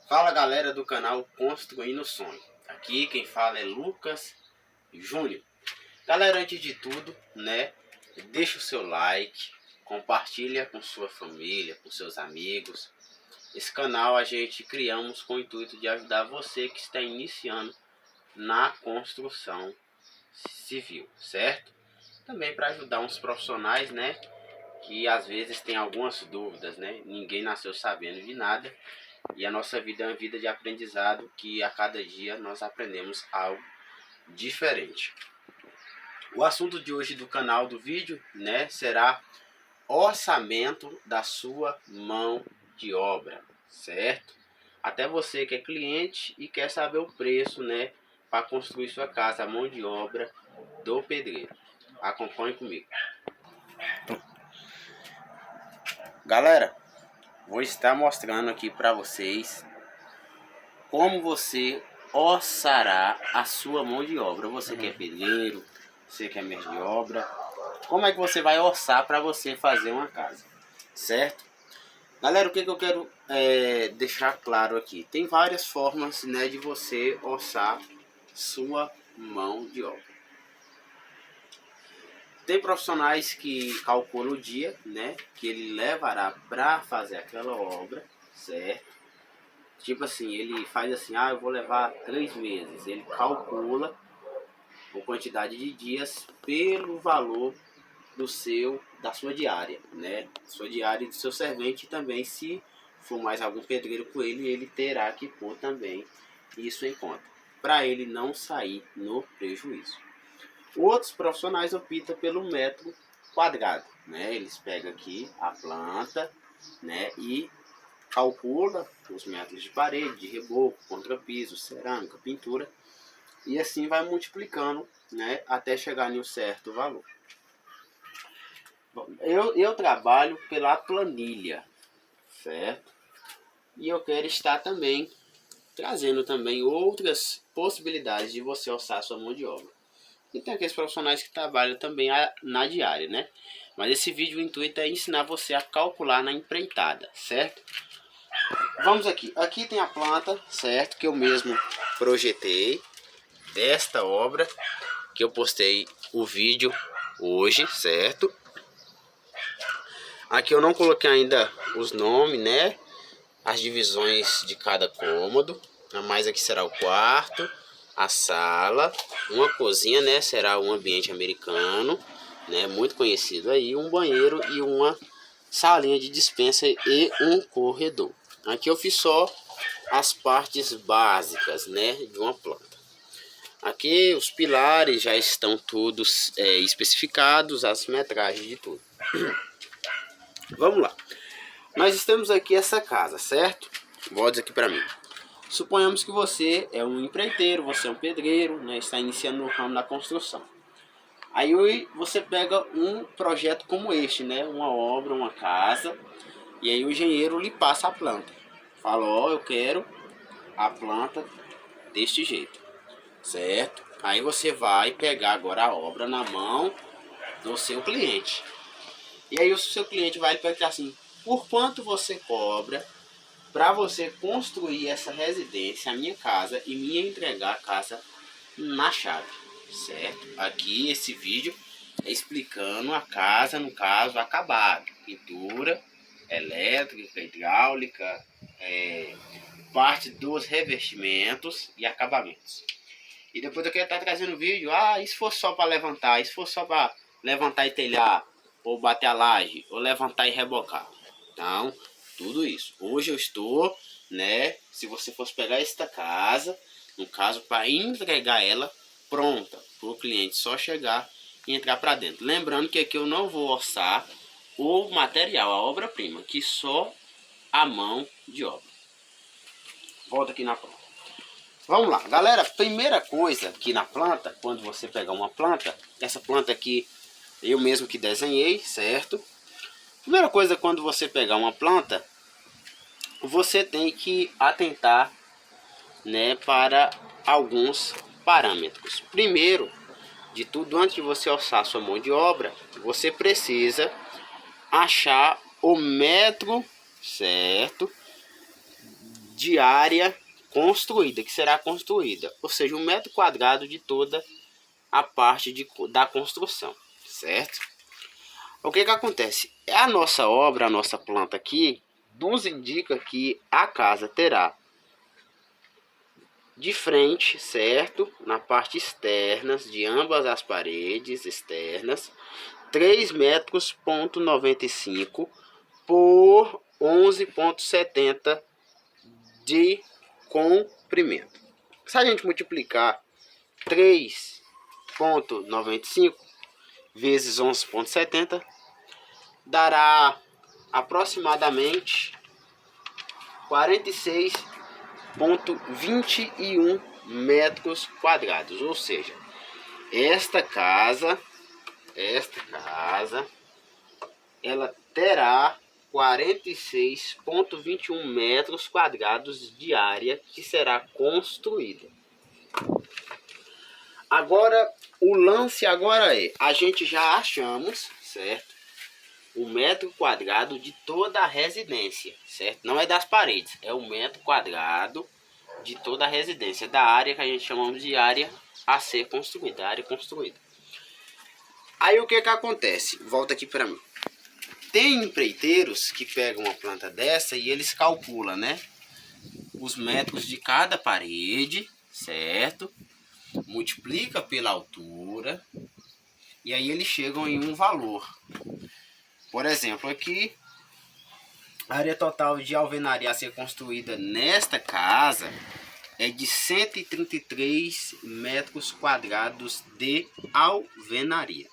Fala galera do canal Construindo Sonho. Aqui quem fala é Lucas Júnior. Galera, antes de tudo, deixa o seu like, compartilha com sua família, com seus amigos. Esse canal a gente criamos com o intuito de ajudar você que está iniciando na construção civil, certo? Também para ajudar uns profissionais, que às vezes tem algumas dúvidas, Ninguém nasceu sabendo de nada. E a nossa vida é uma vida de aprendizado, que a cada dia nós aprendemos algo diferente. O assunto de hoje do canal, do vídeo, será orçamento da sua mão de obra, certo? Até você que é cliente e quer saber o preço, para construir sua casa, a mão de obra do pedreiro. Acompanhe comigo. Galera, vou estar mostrando aqui para vocês como você orçará a sua mão de obra. Você que é pedreiro, você que é mestre de obra, como é que você vai orçar para você fazer uma casa, certo? Galera, o que eu quero deixar claro aqui? Tem várias formas, de você orçar sua mão de obra. Tem profissionais que calculam o dia, que ele levará para fazer aquela obra, certo? Tipo assim, ele faz assim, eu vou levar 3 meses. Ele calcula a quantidade de dias pelo valor da sua diária, Sua diária e do seu servente também. Se for mais algum pedreiro com ele, ele terá que pôr também isso em conta, para ele não sair no prejuízo. Outros profissionais optam pelo metro quadrado, Eles pegam aqui a planta, e calcula os metros de parede, de reboco, contrapiso, cerâmica, pintura, e assim vai multiplicando, até chegar em um certo valor. Bom, eu trabalho pela planilha, certo? E eu quero estar também trazendo também outras possibilidades de você orçar sua mão de obra. E tem aqueles profissionais que trabalham também na diária, Mas esse vídeo, o intuito é ensinar você a calcular na empreitada, certo? Vamos aqui. Aqui tem a planta, certo? Que eu mesmo projetei desta obra, que eu postei o vídeo hoje, certo? Aqui eu não coloquei ainda os nomes, As divisões de cada cômodo. Mas aqui será o quarto, a sala, uma cozinha, será um ambiente americano, muito conhecido aí, um banheiro e uma salinha de despensa e um corredor. Aqui eu fiz só as partes básicas, de uma planta. Aqui os pilares já estão todos especificados, as metragens de tudo. Vamos lá. Nós estamos aqui essa casa, certo? Volte aqui para mim. Suponhamos que você é um empreiteiro, você é um pedreiro, está iniciando no ramo da construção. Aí você pega um projeto como este, uma obra, uma casa, e aí o engenheiro lhe passa a planta. Fala, eu quero a planta deste jeito, certo? Aí você vai pegar agora a obra na mão do seu cliente. E aí o seu cliente vai lhe perguntar assim, por quanto você cobra para você construir essa residência, a minha casa, e me entregar a casa na chave, certo? Aqui esse vídeo é explicando a casa, no caso, acabado. Pintura, elétrica, hidráulica, parte dos revestimentos e acabamentos. E depois eu quero estar trazendo vídeo, isso for só para levantar, isso for só para levantar e telhar, ou bater a laje, ou levantar e rebocar. Então, tudo isso. Hoje eu estou, se você fosse pegar esta casa, no caso, para entregar ela pronta, para o cliente só chegar e entrar para dentro. Lembrando que aqui eu não vou orçar o material, a obra-prima, que só a mão de obra. Volta aqui na planta. Vamos lá, galera. Primeira coisa aqui na planta, quando você pegar uma planta, essa planta aqui eu mesmo que desenhei, certo? Primeira coisa, quando você pegar uma planta, você tem que atentar, para alguns parâmetros. Primeiro de tudo, antes de você orçar sua mão de obra, você precisa achar o metro certo de área construída, que será construída, ou seja, 1 metro quadrado de toda a parte da construção, certo? O que acontece? A nossa obra, a nossa planta aqui, nos indica que a casa terá de frente, certo? Na parte externa de ambas as paredes externas, 3,95 metros por 11,70 de comprimento. Se a gente multiplicar 3,95 vezes 11,70, dará aproximadamente 46,21 metros quadrados. Ou seja, esta casa ela terá 46,21 metros quadrados de área que será construída. Agora, o lance agora é, a gente já achamos, certo? O metro quadrado de toda a residência, certo? Não é das paredes, é o metro quadrado de toda a residência, da área que a gente chamamos de área a ser construída, área construída. Aí o que acontece? Volta aqui para mim. Tem empreiteiros que pegam uma planta dessa e eles calculam, né? Os metros de cada parede, certo? Multiplica pela altura e aí eles chegam em um valor. Por exemplo, aqui a área total de alvenaria a ser construída nesta casa é de 133 metros quadrados de alvenaria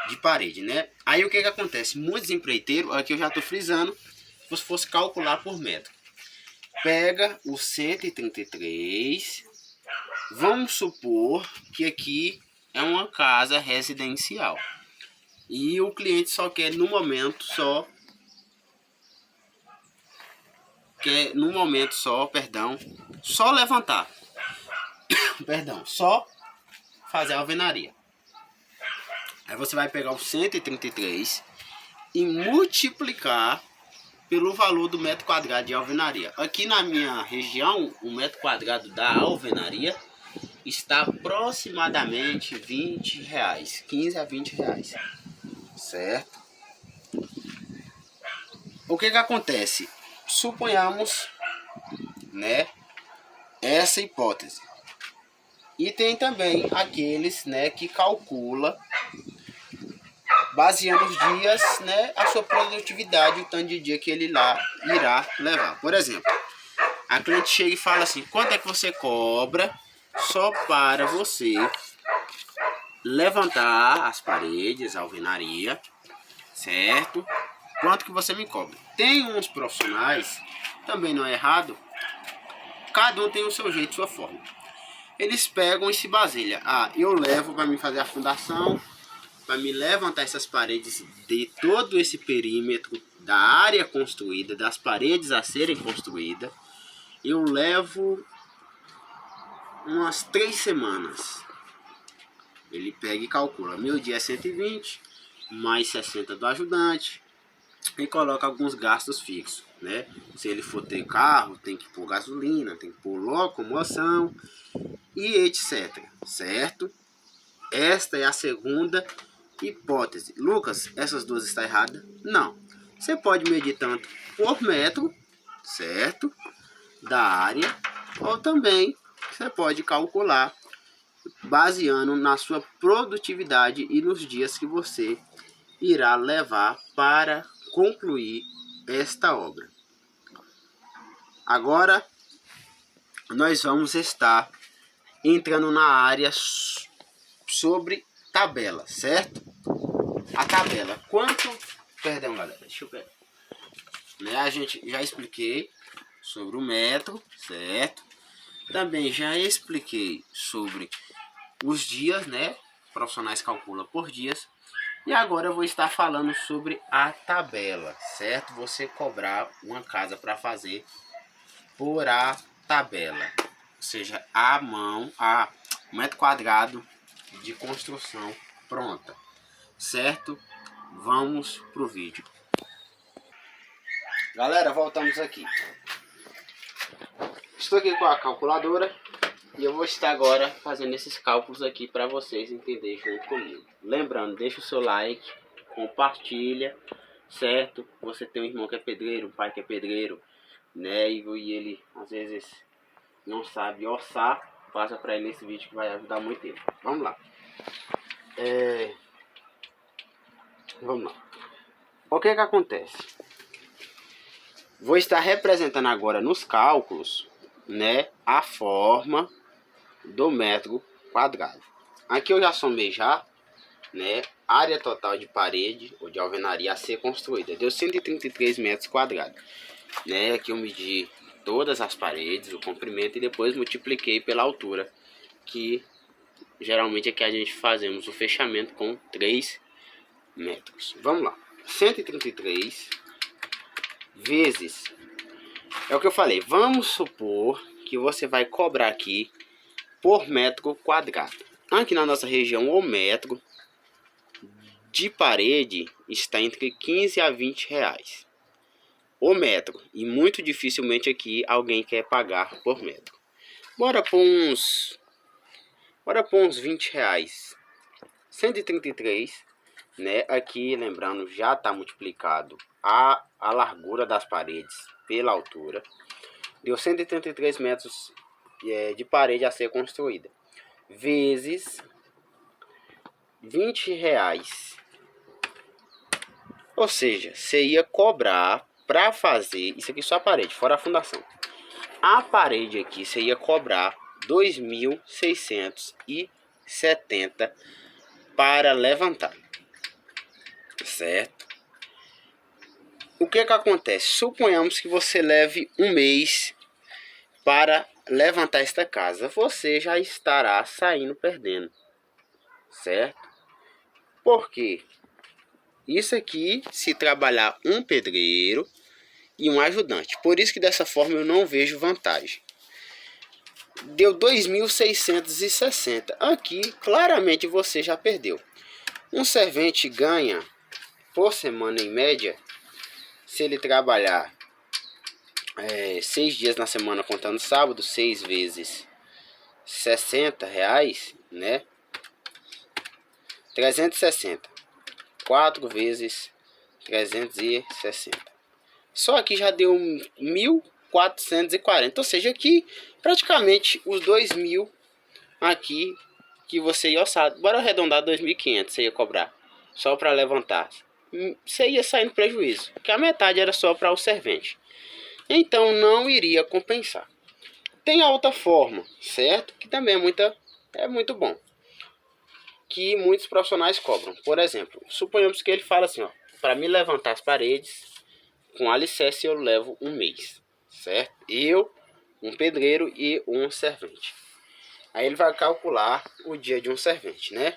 de parede, né? Aí o que acontece? Muitos empreiteiros, aqui eu já estou frisando, se você fosse calcular por metro, pega o 133, vamos supor que aqui é uma casa residencial e o cliente só quer no momento só levantar, só fazer a alvenaria. Aí você vai pegar o 133 e multiplicar pelo valor do metro quadrado de alvenaria. Aqui na minha região, o metro quadrado da alvenaria está aproximadamente R$20, 15 a R$20, certo? O que acontece? Suponhamos, né, essa hipótese. E tem também aqueles, né, que calcula baseando os dias, né, a sua produtividade, o tanto de dia que ele lá irá levar. Por exemplo, a cliente chega e fala assim: quanto é que você cobra só para você levantar as paredes, a alvenaria, certo? Quanto que você me cobra? Tem uns profissionais, também não é errado, cada um tem o seu jeito, sua forma. Eles pegam e se baseiam. Ah, eu levo para me fazer a fundação, para me levantar essas paredes de todo esse perímetro da área construída, das paredes a serem construídas, eu levo umas 3 semanas. Ele pega e calcula, meu dia é 120, mais 60 do ajudante, e coloca alguns gastos fixos, né? Se ele for ter carro, tem que pôr gasolina, tem que pôr locomoção e etc, certo? Esta é a segunda hipótese. Lucas, essas duas estão erradas? Não. Você pode medir tanto por metro, certo? Da área, ou também você pode calcular baseando na sua produtividade e nos dias que você irá levar para concluir esta obra. Agora, nós vamos estar entrando na área sobre tabela, certo? A tabela, perdão galera, deixa eu pegar, né? A gente já expliquei sobre o metro, certo? Também já expliquei sobre os dias, né? Profissionais calculam por dias. E agora eu vou estar falando sobre a tabela, certo? Você cobrar uma casa para fazer por a tabela, ou seja, a mão, a metro quadrado de construção pronta, certo? Vamos pro vídeo. Galera, voltamos aqui. Estou aqui com a calculadora e eu vou estar agora fazendo esses cálculos aqui para vocês entenderem junto comigo. Lembrando, deixa o seu like, compartilha, certo? Você tem um irmão que é pedreiro, um pai que é pedreiro, né? E ele às vezes não sabe orçar, passa para ele esse vídeo que vai ajudar muito ele. Vamos lá. Vamos lá. O que acontece? Vou estar representando agora nos cálculos, né, a forma do metro quadrado. Aqui eu já somei já, né, área total de parede ou de alvenaria a ser construída. Deu 133 metros quadrados. Né, aqui eu medi todas as paredes, o comprimento e depois multipliquei pela altura, que geralmente aqui a gente fazemos o fechamento com 3 metros. Vamos lá. 133 vezes, é o que eu falei, vamos supor que você vai cobrar aqui por metro quadrado. Aqui na nossa região o metro de parede está entre 15 a 20 reais o metro, e muito dificilmente aqui alguém quer pagar por metro. Bora por uns 20 reais. 133, né? Aqui lembrando, já está multiplicado a largura das paredes pela altura. Deu 133 metros de parede a ser construída. Vezes 20 reais. Ou seja, você ia cobrar para fazer isso aqui só a parede, fora a fundação. A parede aqui você ia cobrar 2.670 para levantar. Certo? O que acontece? Suponhamos que você leve um mês para levantar esta casa. Você já estará saindo perdendo. Certo? Por quê? Isso aqui se trabalhar um pedreiro e um ajudante. Por isso que dessa forma eu não vejo vantagem. Deu 2.660. Aqui claramente você já perdeu. Um servente ganha por semana em média, se ele trabalhar 6 dias na semana contando sábado, 6 vezes 60 reais, né? 360. 4 vezes 360. Só aqui já deu 1.440. Ou seja, aqui praticamente os 2.000 aqui que você ia orçar. Bora arredondar 2.500 você ia cobrar só para levantar. Você ia sair no prejuízo, porque a metade era só para o servente. Então não iria compensar. Tem a outra forma, certo? Que também é muito bom, que muitos profissionais cobram. Por exemplo, suponhamos que ele fala assim, ó, para me levantar as paredes com alicerce eu levo um mês, certo? Eu, um pedreiro e um servente. Aí ele vai calcular o dia de um servente, né?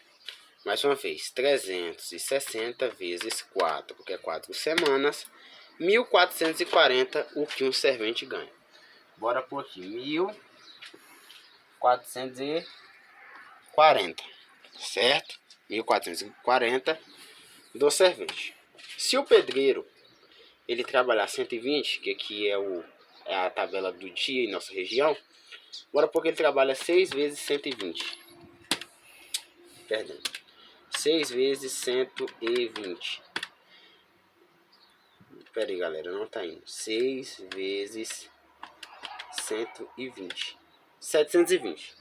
Mais uma vez, 360 vezes 4, porque é 4 semanas, 1.440 o que um servente ganha. Bora por aqui, 1.440, certo? 1.440 do servente. Se o pedreiro ele trabalhar 120, que aqui é a tabela do dia em nossa região, bora porque ele trabalha 6 vezes 120. Perdão. 6 vezes 120. Pera aí, galera, não tá indo. 6 vezes 120. 720.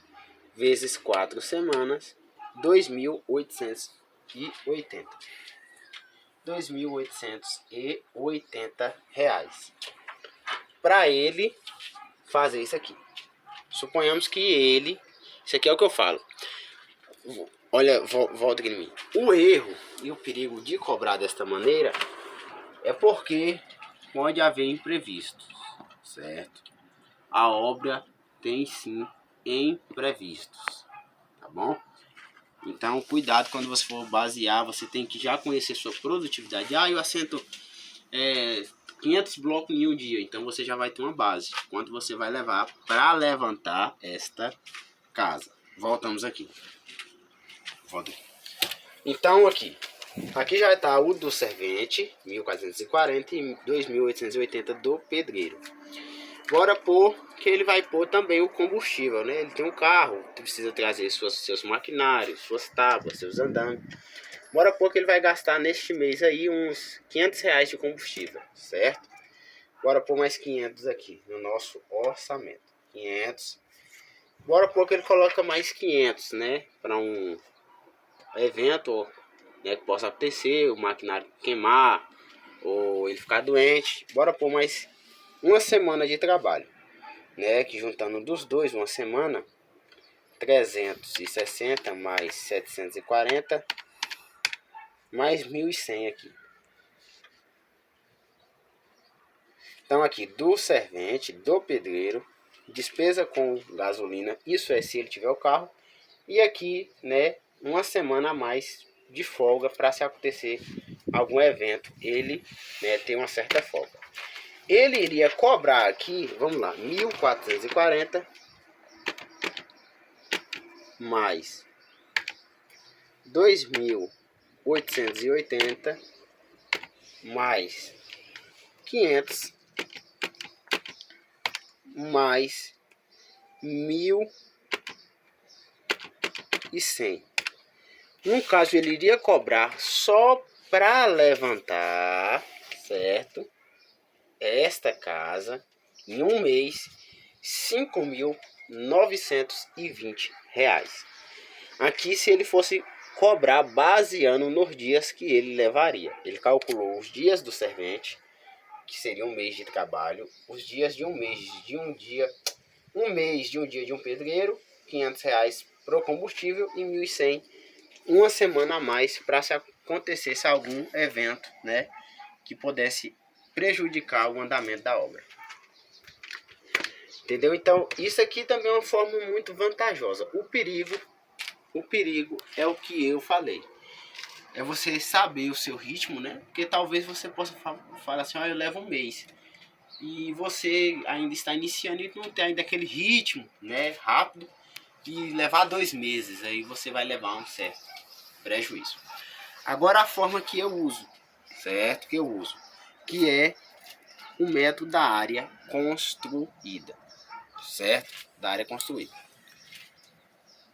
Vezes 4 semanas, 2.880. 2.880 reais. Para ele fazer isso aqui. Suponhamos que ele... Isso aqui é o que eu falo. Olha, volta aqui em mim. O erro e o perigo de cobrar desta maneira é porque pode haver imprevistos, certo? A obra tem sim imprevistos, tá bom? Então, cuidado quando você for basear, você tem que já conhecer sua produtividade. Eu assento 500 blocos em um dia, então você já vai ter uma base. Quanto você vai levar para levantar esta casa. Voltamos aqui. Então aqui já está o do servente, 1.440 e 2.880 do pedreiro. Bora pôr que ele vai pôr também o combustível, né? Ele tem um carro, precisa trazer seus maquinários, suas tábuas, seus andames. Bora pôr que ele vai gastar neste mês aí uns R$ 500 de combustível, certo? Bora pôr mais 500 aqui no nosso orçamento. 500. Bora pôr que ele coloca mais 500, né? Para um evento, né, que possa acontecer, o maquinário queimar ou ele ficar doente. Bora pôr mais uma semana de trabalho, né? Que juntando dos dois, uma semana, 360 mais 740 mais 1.100 aqui. Então aqui do servente, do pedreiro, despesa com gasolina, isso é se ele tiver o carro. E aqui, né, uma semana a mais de folga para se acontecer algum evento, ele, né, tem uma certa folga. Ele iria cobrar aqui, vamos lá, 1.440 mais 2.880 mais 500 mais 1.100. No caso, ele iria cobrar só para levantar, certo? Esta casa em um mês, R$ 5.920. Aqui, se ele fosse cobrar baseando nos dias que ele levaria. Ele calculou os dias do servente, que seria um mês de trabalho, os dias de um mês de um dia, de um pedreiro, R$ 500 para o combustível e 1.100 uma semana a mais para se acontecesse algum evento, né, que pudesse prejudicar o andamento da obra. Entendeu? Então, isso aqui também é uma forma muito vantajosa. O perigo é o que eu falei. É você saber o seu ritmo, né? Porque talvez você possa falar assim, eu levo um mês. E você ainda está iniciando e não tem ainda aquele ritmo, né, rápido, de levar 2 meses. Aí você vai levar um certo prejuízo. Agora a forma que eu uso, certo? Que é o método da área construída, certo? Da área construída.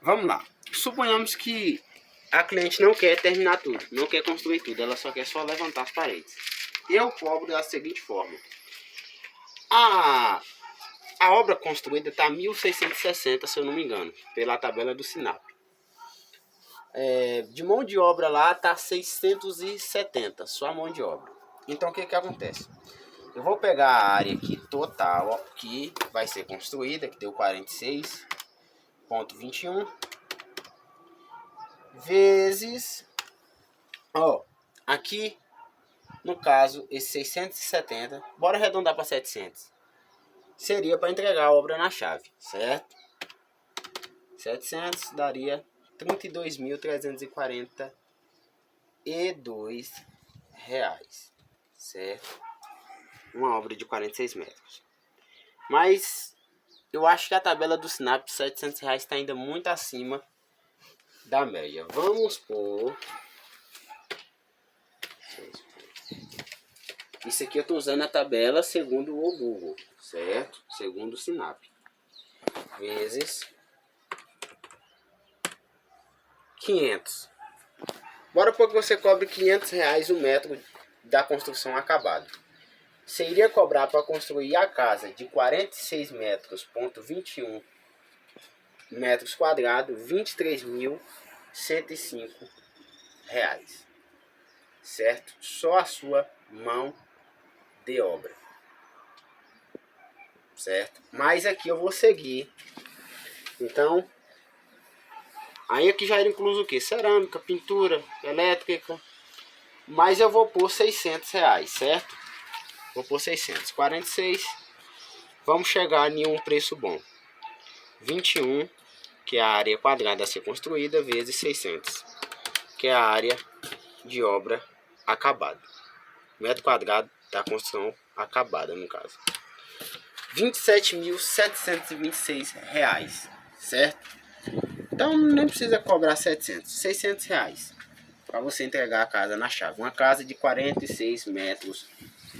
Vamos lá. Suponhamos que a cliente não quer terminar tudo, não quer construir tudo, ela só quer levantar as paredes. Eu cobro da seguinte forma. A obra construída está 1.660, se eu não me engano, pela tabela do Sinap. De mão de obra lá está 670, só a mão de obra. Então o que acontece? Eu vou pegar a área aqui total, ó, que vai ser construída, que deu 46,21, vezes, ó, aqui no caso, esse 670, bora arredondar para 700, seria para entregar a obra na chave, certo? 700 daria R$ 32.342, certo? Uma obra de 46 metros. Mas eu acho que a tabela do Sinap de R$ 700 está ainda muito acima da média. Vamos por... Isso aqui eu estou usando a tabela segundo o Google, certo? Segundo o Sinap. Vezes 500. Bora pôr que você cobre R$ 500 o metro da construção acabada. Você iria cobrar para construir a casa de 46 metros,21 metros quadrados, R$ 23.105, certo? Só a sua mão de obra, certo? Mas aqui eu vou seguir. Então, aí aqui já era incluso o que? Cerâmica, pintura, elétrica. Mas eu vou pôr R$ 600, certo? Vou pôr 600. 46. Vamos chegar em um preço bom. 21, que é a área quadrada a ser construída, vezes 600, que é a área de obra acabada. Metro quadrado da construção acabada, no caso. R$ 27.726, certo? Então nem precisa cobrar 700, R$ 600 para você entregar a casa na chave. Uma casa de 46 metros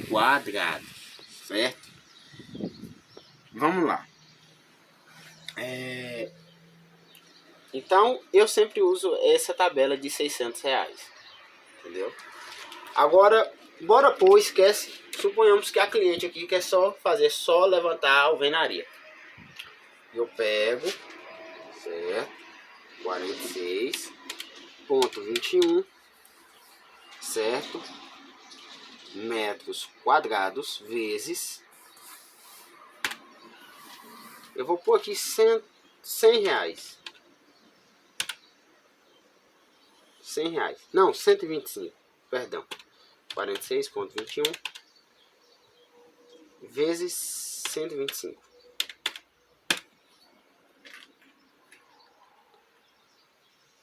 quadrados, certo? vamos lá. Então, eu sempre uso essa tabela de R$600. Entendeu? Agora, bora pôr, esquece. Suponhamos que a cliente aqui quer só levantar a alvenaria. Eu pego, certo? 46,21, certo? Metros quadrados vezes. Eu vou pôr aqui R$100. R$100. Não, 125. Perdão. 46,21 vezes 125.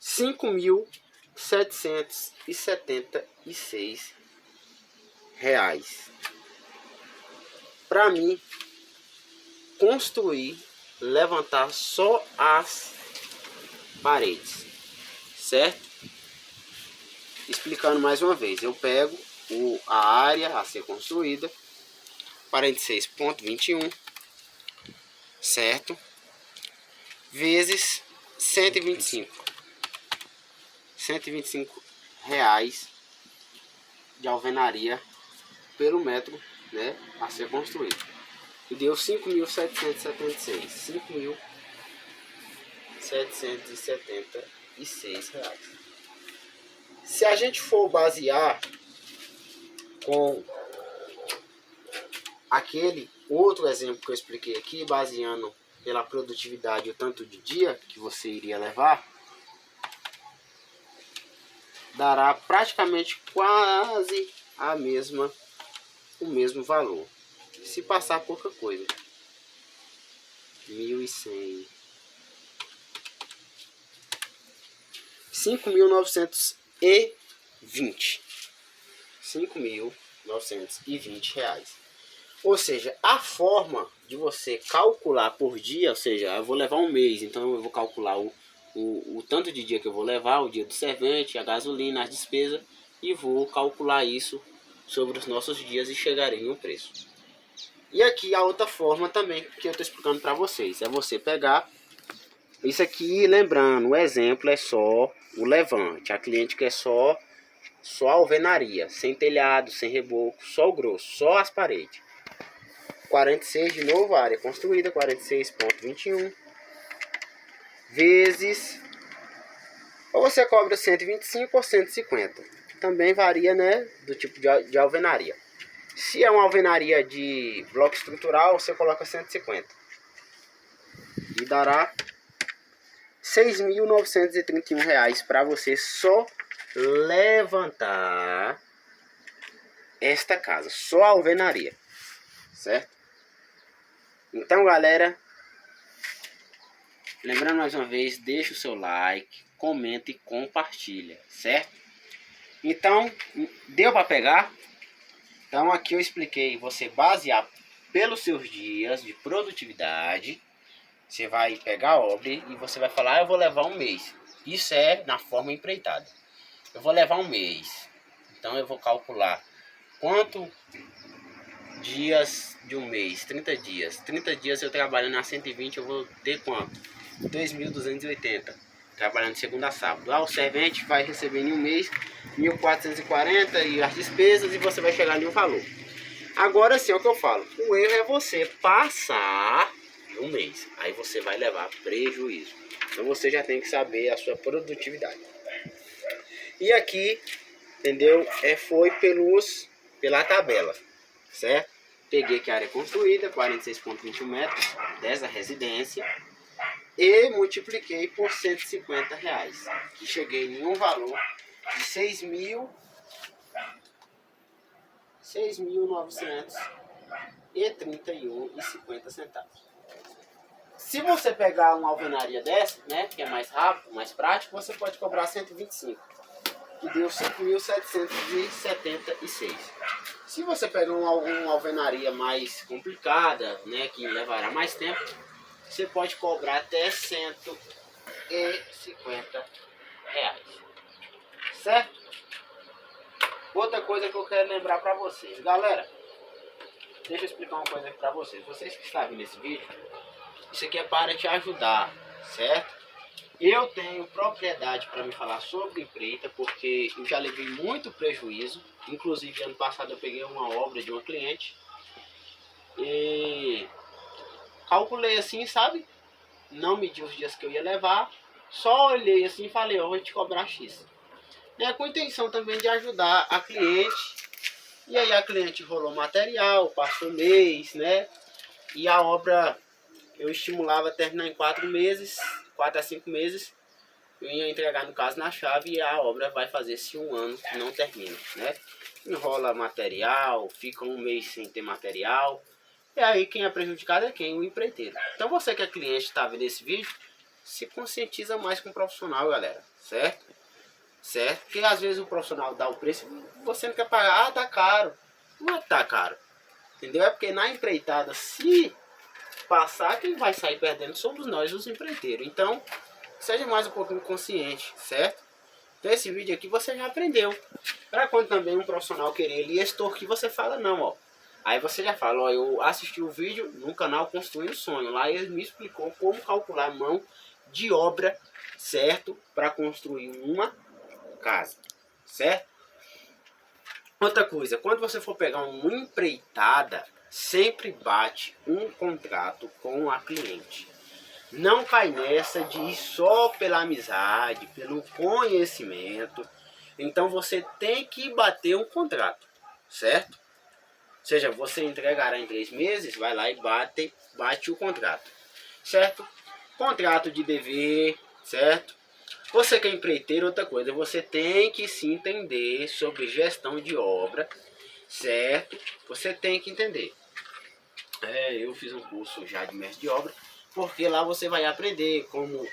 R$5.776 para mim construir, levantar só as paredes, certo? Explicando mais uma vez, eu pego a área a ser construída, 46,21, certo? Vezes 125. R$125 de alvenaria pelo metro, né, a ser construído. E deu 5.776. R$5.776. Se a gente for basear com aquele outro exemplo que eu expliquei aqui, baseando pela produtividade e o tanto de dia que você iria levar, dará praticamente quase o mesmo valor. Se passar pouca coisa. 1.100. 5.920. R$5.920. Ou seja, a forma de você calcular por dia, ou seja, eu vou levar um mês, então eu vou calcular o tanto de dia que eu vou levar, o dia do servente, a gasolina, as despesas, e vou calcular isso sobre os nossos dias e chegarei em um preço. E aqui a outra forma também que eu estou explicando para vocês, é você pegar isso aqui, lembrando, o exemplo é só o levante, a cliente quer só a alvenaria, sem telhado, sem reboco, só o grosso, só as paredes. 46 de novo, a área construída, 46,21 vezes, ou você cobra 125 ou 150, também varia, né, do tipo de alvenaria. Se é uma alvenaria de bloco estrutural, você coloca 150 e dará R$6.931 para você só levantar esta casa, só a alvenaria, certo? Então, galera, lembrando mais uma vez, deixa o seu like, comenta e compartilha, certo? Então, deu para pegar? Então, aqui eu expliquei você basear pelos seus dias de produtividade. Você vai pegar a obra e você vai falar, eu vou levar um mês. Isso é na forma empreitada. Eu vou levar um mês. Então, eu vou calcular quanto dias de um mês, 30 dias. 30 dias eu trabalhando na 120, eu vou ter quanto? 2.280. Trabalhando de segunda a sábado. O servente vai receber em um mês 1.440 e as despesas, e você vai chegar em um valor. Agora sim, é o que eu falo. O erro é você passar um mês. Aí você vai levar prejuízo. Então você já tem que saber a sua produtividade. E aqui, entendeu? Foi pela tabela, certo? Peguei que a área construída, 46,21 metros, dessa residência, e multipliquei por R$150, que cheguei em um valor de R$6.931,50. Se você pegar uma alvenaria dessa, né, que é mais rápido, mais prático, você pode cobrar 125, que deu 5.776. Se você pegar uma alvenaria mais complicada, né, que levará mais tempo, você pode cobrar até R$150. Certo? Outra coisa que eu quero lembrar para vocês, galera, deixa eu explicar uma coisa aqui pra vocês. Vocês que estão vendo esse vídeo, isso aqui é para te ajudar, certo? Eu tenho propriedade para me falar sobre empreita, porque eu já levei muito prejuízo. Inclusive, ano passado eu peguei uma obra de uma cliente e calculei assim, sabe? Não medi os dias que eu ia levar, só olhei assim e falei, ó, vou te cobrar X. Com a intenção também de ajudar a cliente. E aí a cliente rolou material, passou mês, né? E a obra eu estimulava terminar em 4 meses, 4 a 5 meses. Eu ia entregar no caso na chave e a obra vai fazer-se 1 ano que não termina, né? Enrola material, fica 1 mês sem ter material. E aí quem é prejudicado é quem? O empreiteiro. Então você que é cliente está vendo esse vídeo, se conscientiza mais com o profissional, galera, certo? Certo? Porque às vezes o profissional dá o preço e você não quer pagar, tá caro. Não é que tá caro, entendeu? É porque na empreitada, se passar, quem vai sair perdendo somos nós, os empreiteiros. Então, seja mais um pouquinho consciente, certo? Então esse vídeo aqui você já aprendeu. Para quando também um profissional querer lhe extorquir, você fala não, ó. Aí você já fala, ó, eu assisti o vídeo no canal Construindo Sonho. Lá ele me explicou como calcular a mão de obra, certo? Para construir uma casa, certo? Outra coisa, quando você for pegar uma empreitada, sempre bate um contrato com a cliente. Não cai nessa de ir só pela amizade, pelo conhecimento. Então você tem que bater um contrato, certo? Ou seja, você entregará em 3 meses, vai lá e bate o contrato, certo? Contrato de dever, certo? Você que é empreiteiro, outra coisa, você tem que se entender sobre gestão de obra, certo? Você tem que entender. Eu fiz um curso já de mestre de obra, porque lá você vai aprender como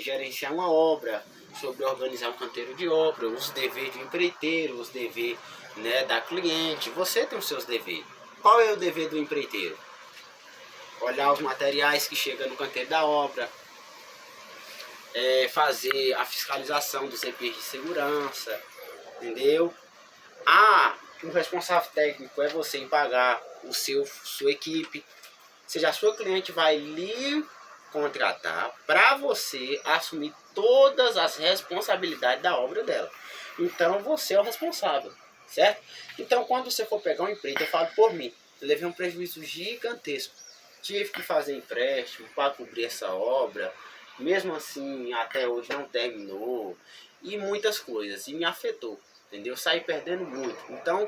gerenciar uma obra, sobre organizar um canteiro de obra, os deveres do empreiteiro, os deveres, né, da cliente. Você tem os seus deveres. Qual é o dever do empreiteiro? Olhar os materiais que chegam no canteiro da obra, fazer a fiscalização dos EPIs de segurança, entendeu? O responsável técnico é você em pagar sua equipe. Ou seja, a sua cliente vai lhe contratar para você assumir todas as responsabilidades da obra dela. Então você é o responsável, certo? Então quando você for pegar um empreito, eu falo por mim, eu levei um prejuízo gigantesco. Tive que fazer empréstimo para cobrir essa obra. Mesmo assim, até hoje não terminou. E muitas coisas. E me afetou. Entendeu? Saí perdendo muito. Então,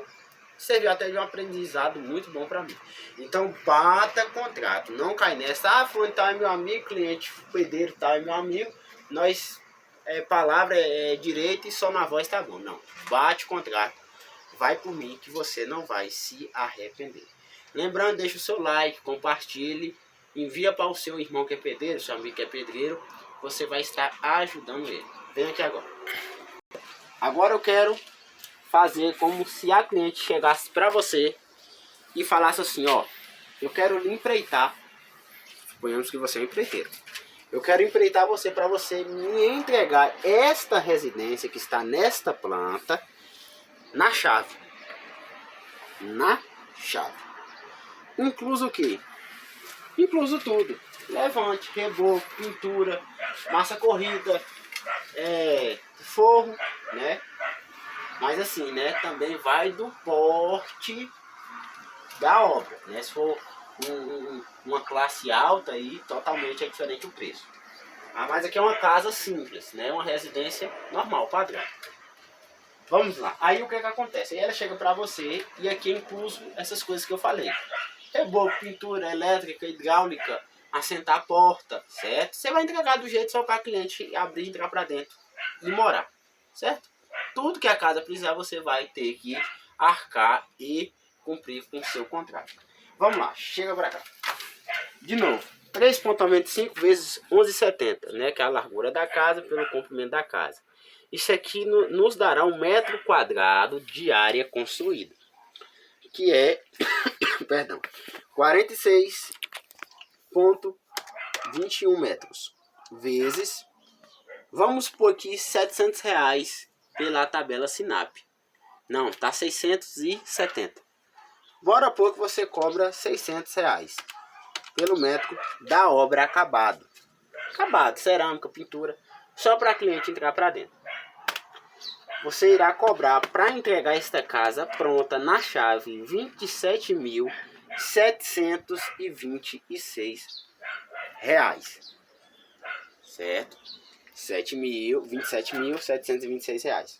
serviu até de um aprendizado muito bom para mim. Então, bata contrato. Não cai nessa. Fulano tal é meu amigo, cliente pedreiro tal é meu amigo. Nós, palavra é direito e só na voz tá bom. Não. Bate contrato. Vai por mim que você não vai se arrepender. Lembrando, deixa o seu like, compartilhe. Envia para o seu irmão que é pedreiro, seu amigo que é pedreiro. Você vai estar ajudando ele. Vem aqui agora. Agora eu quero fazer como se a cliente chegasse para você e falasse assim, ó, eu quero lhe empreitar. Suponhamos que você é um empreiteiro. Eu quero empreitar você para você me entregar esta residência que está nesta planta na chave. Na chave. Incluso o quê? Incluso tudo. Levante, reboco, pintura, massa corrida, forro, né? Mas assim, né? Também vai do porte da obra, né? Se for uma classe alta aí, totalmente é diferente o preço. Mas aqui é uma casa simples, né? Uma residência normal, padrão. Vamos lá. Aí o que acontece? Aí ela chega pra você e aqui é incluso essas coisas que eu falei. Reboco, pintura, elétrica, hidráulica, assentar a porta, certo? Você vai entregar do jeito só para a cliente abrir, entrar para dentro e morar, certo? Tudo que a casa precisar você vai ter que arcar e cumprir com o seu contrato. Vamos lá, chega para cá. De novo, 3,95 vezes 11,70, né? Que é a largura da casa pelo comprimento da casa. Isso aqui nos dará 1 metro quadrado de área construída, que é, perdão, 46,21 metros, vezes, vamos por aqui R$700 pela tabela Sinap. Não, tá 670. Bora pôr que você cobra R$600 pelo metro da obra acabado. Acabado, cerâmica, pintura, só para cliente entrar para dentro. Você irá cobrar para entregar esta casa pronta na chave R$27.726. Certo? R$27.726.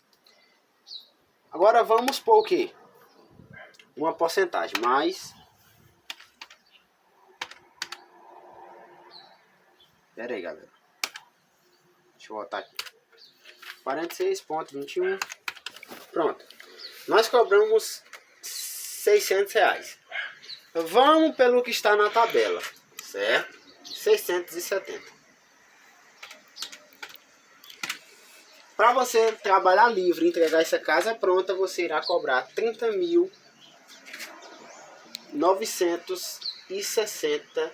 Agora vamos por o quê? Uma porcentagem, mais... Pera aí, galera. Deixa eu voltar aqui. 46,21. Pronto. Nós cobramos R$600. Vamos pelo que está na tabela, certo? 670. Para você trabalhar livre e entregar essa casa pronta, você irá cobrar R$30.960.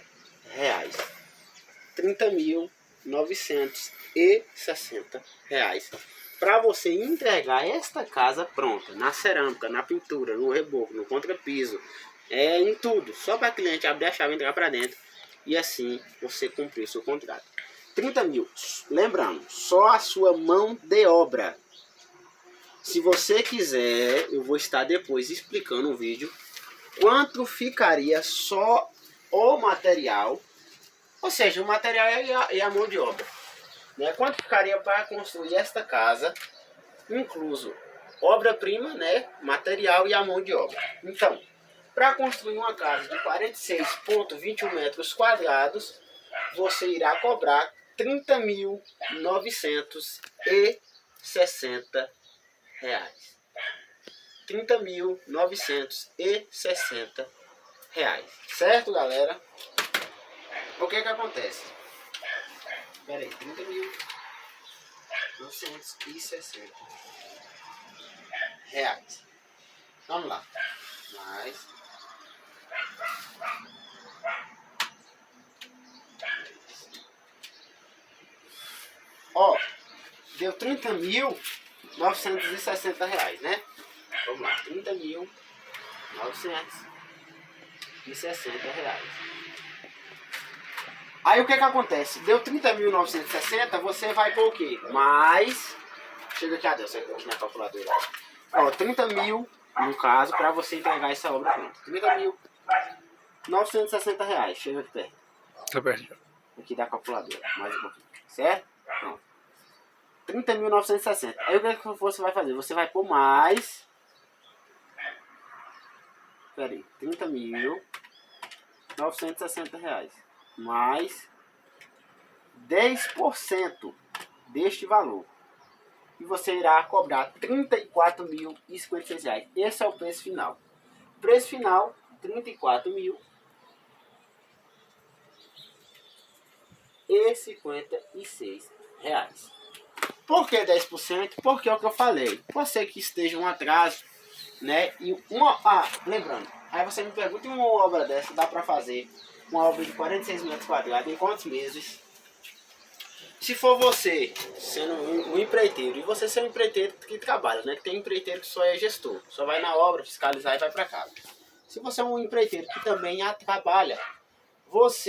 R$30.960 para você entregar esta casa pronta, na cerâmica, na pintura, no reboco, no contrapiso, em tudo, só para cliente abrir a chave e entrar para dentro e assim você cumprir o seu contrato. 30 mil, lembrando, só a sua mão de obra. Se você quiser, eu vou estar depois explicando no vídeo quanto ficaria só o material, ou seja, o material e a mão de obra, né? Quanto ficaria para construir esta casa, incluso obra-prima, né? Material e a mão de obra. Então, para construir uma casa de 46,21 metros quadrados, você irá cobrar R$30.960. R$30.960. Certo, galera? O que acontece? Pera aí, 30.960 reais. Vamos lá. Mais. Ó, deu 30.960 reais, né? Vamos lá, 30.960 reais. Aí o que acontece? Deu 30.960, você vai por o quê? Mais... Chega aqui, Adeus, aqui na calculadora. Ó, 30 mil, no caso, para você entregar essa obra pronta. 30.960 reais. Chega aqui perto. Tá perto. Aqui da calculadora, mais um pouquinho. Certo? Pronto. 30.960. Aí o que você vai fazer? Você vai pôr mais... Pera aí, 30.960 reais. Mais 10% deste valor. E você irá cobrar R$34.056 reais. Esse é o preço final. Preço final, R$34.056 reais. Por que 10%? Porque é o que eu falei. Pode ser que esteja um atraso, né? E lembrando, aí você me pergunta, uma obra dessa dá para fazer uma obra de 46 metros quadrados em quantos meses? Se for você sendo um empreiteiro, e você ser um empreiteiro que trabalha, né? Que tem empreiteiro que só é gestor, só vai na obra, fiscalizar e vai para casa. Se você é um empreiteiro que também trabalha, você